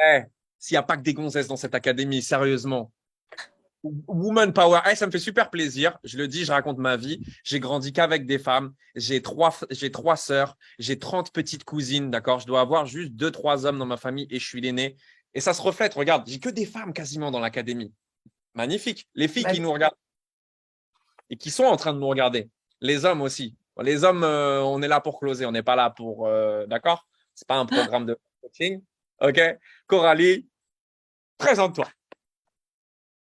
Eh, s'il n'y a pas que des gonzesses dans cette académie, sérieusement. Woman Power, ça me fait super plaisir. Je le dis, je raconte ma vie. J'ai grandi qu'avec des femmes. J'ai trois sœurs. J'ai 30 petites cousines, d'accord? Je dois avoir juste 2, 3 hommes dans ma famille et je suis l'aîné. Et ça se reflète. Regarde, j'ai que des femmes quasiment dans l'académie. Magnifique. Les filles Bah, qui nous regardent et qui sont en train de nous regarder. Les hommes aussi. Les hommes, on est là pour closer. On n'est pas là pour. D'accord? C'est pas un programme de coaching. OK? Coralie, présente-toi.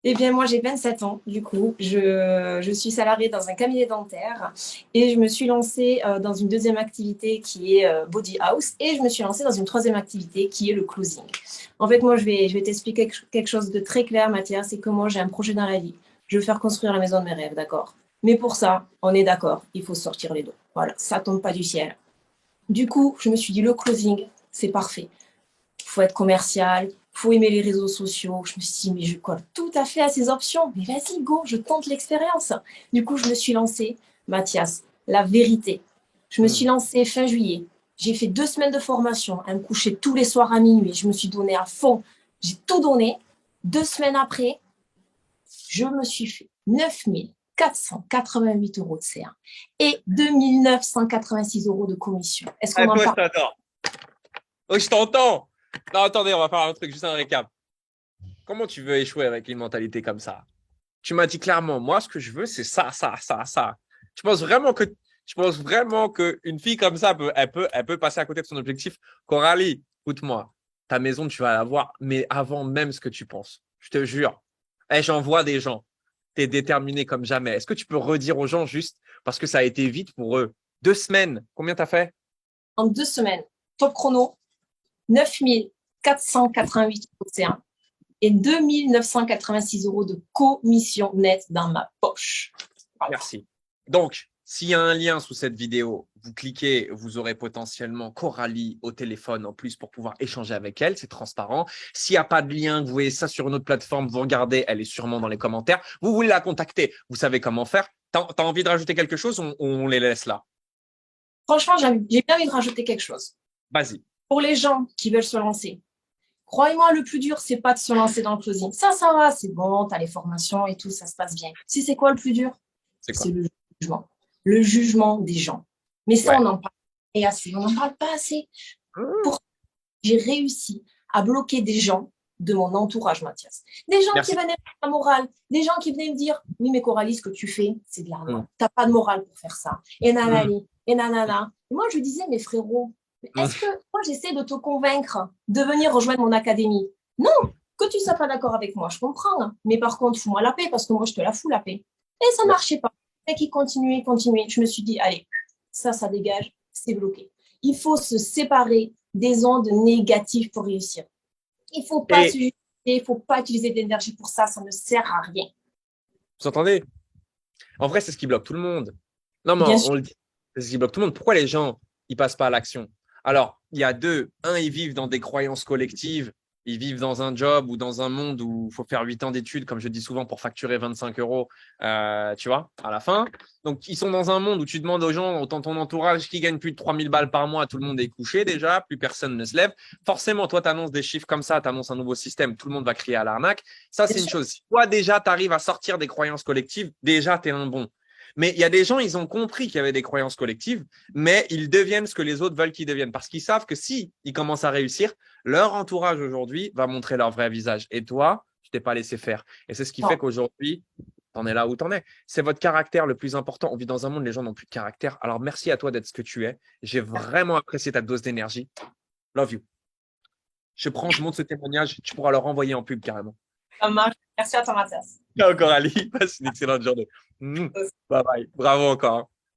eh bien, moi, j'ai 27 ans, du coup. Je suis salariée dans un cabinet dentaire et je me suis lancée dans une deuxième activité qui est Body House et je me suis lancée dans une troisième activité qui est le closing. En fait, moi, je vais t'expliquer quelque chose de très clair, Mathias, c'est que moi, j'ai un projet dans la vie. Je veux faire construire la maison de mes rêves, d'accord? Mais pour ça, on est d'accord, il faut sortir les dos. Voilà, ça tombe pas du ciel. Du coup, je me suis dit, le closing, c'est parfait. Il faut être commercial, il faut aimer les réseaux sociaux. Je me suis dit, mais je colle tout à fait à ces options. Mais vas-y, go, je tente l'expérience. Du coup, je me suis lancée, Mathias, la vérité. Je me suis Hmm. lancée fin juillet. J'ai fait 2 semaines de formation, à me coucher tous les soirs à minuit. Je me suis donnée à fond. J'ai tout donné. 2 semaines après, je me suis fait 9 488 € de CA et 2 986 € de commission. Est-ce qu'on Ah, en toi, je parle? t'adore. Oh, je t'entends. Non, attendez, on va faire un truc, juste un récap. Comment tu veux échouer avec une mentalité comme ça? Tu m'as dit clairement, moi, ce que je veux, c'est ça, ça, ça, ça. Tu penses vraiment qu'une fille comme ça, elle peut passer à côté de son objectif? Coralie, écoute-moi, ta maison, tu vas la voir, mais avant même ce que tu penses. Je te jure. J'en vois des gens. Tu es déterminé comme jamais. Est-ce que tu peux redire aux gens juste, parce que ça a été vite pour eux, 2 semaines, combien tu as fait? En 2 semaines, top chrono, 9 488 € de CA et 2 986 € de commission nette dans ma poche. Voilà. Merci. Donc, s'il y a un lien sous cette vidéo, vous cliquez, vous aurez potentiellement Coralie au téléphone en plus pour pouvoir échanger avec elle. C'est transparent. S'il n'y a pas de lien, vous voyez ça sur une autre plateforme, vous regardez, elle est sûrement dans les commentaires. Vous voulez la contacter, vous savez comment faire. T'as envie de rajouter quelque chose, on les laisse là. Franchement, j'ai bien envie de rajouter quelque chose. Vas-y. Pour les gens qui veulent se lancer, croyez-moi, le plus dur, c'est pas de se lancer dans le closing. Ça va, c'est bon, tu as les formations et tout, ça se passe bien. Si c'est quoi le plus dur? C'est C'est quoi? le jugement. Le jugement des gens. Mais ça, Ouais. on en parle pas assez. On n'en parle pas assez. Pour j'ai réussi à bloquer des gens de mon entourage, Mathias. Des gens qui Merci. venaient me la morale, des gens qui venaient me dire oui, mais Coralie, ce que tu fais, c'est de l'arnaque. Mm. Tu n'as pas de morale pour faire ça. Et Mm. nanani, et nanana. Et moi, je disais, mais frérot, Mm. est-ce que moi, j'essaie de te convaincre de venir rejoindre mon académie? Non, que tu ne sois pas d'accord avec moi, je comprends. Hein. Mais par contre, fous-moi la paix parce que moi, je te la fous la paix. Et ça ne Merci. marchait pas. Et qui continuait, continuait. Je me suis dit, allez, ça dégage, c'est bloqué. Il faut se séparer des ondes négatives pour réussir. Il ne faut pas se Et justifier, il ne faut pas utiliser de l'énergie pour ça, ça ne sert à rien. vous entendez? En vrai, c'est ce qui bloque tout le monde. Non, mais Bien on sûr, le dit, c'est ce qui bloque tout le monde. Pourquoi les gens, ils passent pas à l'action? Alors, il y a deux. Un, ils vivent dans des croyances collectives. Ils vivent dans un job ou dans un monde où il faut faire 8 ans d'études, comme je dis souvent, pour facturer 25 euros, tu vois, à la fin. Donc, ils sont dans un monde où tu demandes aux gens, dans ton entourage, qui gagne plus de 3000 balles par mois, tout le monde est couché déjà, plus personne ne se lève. Forcément, toi, tu annonces des chiffres comme ça, tu annonces un nouveau système, tout le monde va crier à l'arnaque. Ça, bien c'est une sûr. chose. Si toi, déjà, tu arrives à sortir des croyances collectives, déjà, tu es un bon. Mais il y a des gens, ils ont compris qu'il y avait des croyances collectives, mais ils deviennent ce que les autres veulent qu'ils deviennent. Parce qu'ils savent que si ils commencent à réussir, leur entourage aujourd'hui va montrer leur vrai visage. Et toi, tu t'es pas laissé faire. Et c'est ce qui fait Non. qu'aujourd'hui, tu en es là où tu en es. C'est votre caractère le plus important. On vit dans un monde où les gens n'ont plus de caractère. Alors merci à toi d'être ce que tu es. J'ai vraiment apprécié ta dose d'énergie. Love you. Je monte ce témoignage. Tu pourras le renvoyer en pub carrément. Ça marche. Merci à toi, Mathias. Ciao Coralie. Passe une excellente journée. Bye bye. Bravo encore. Hein.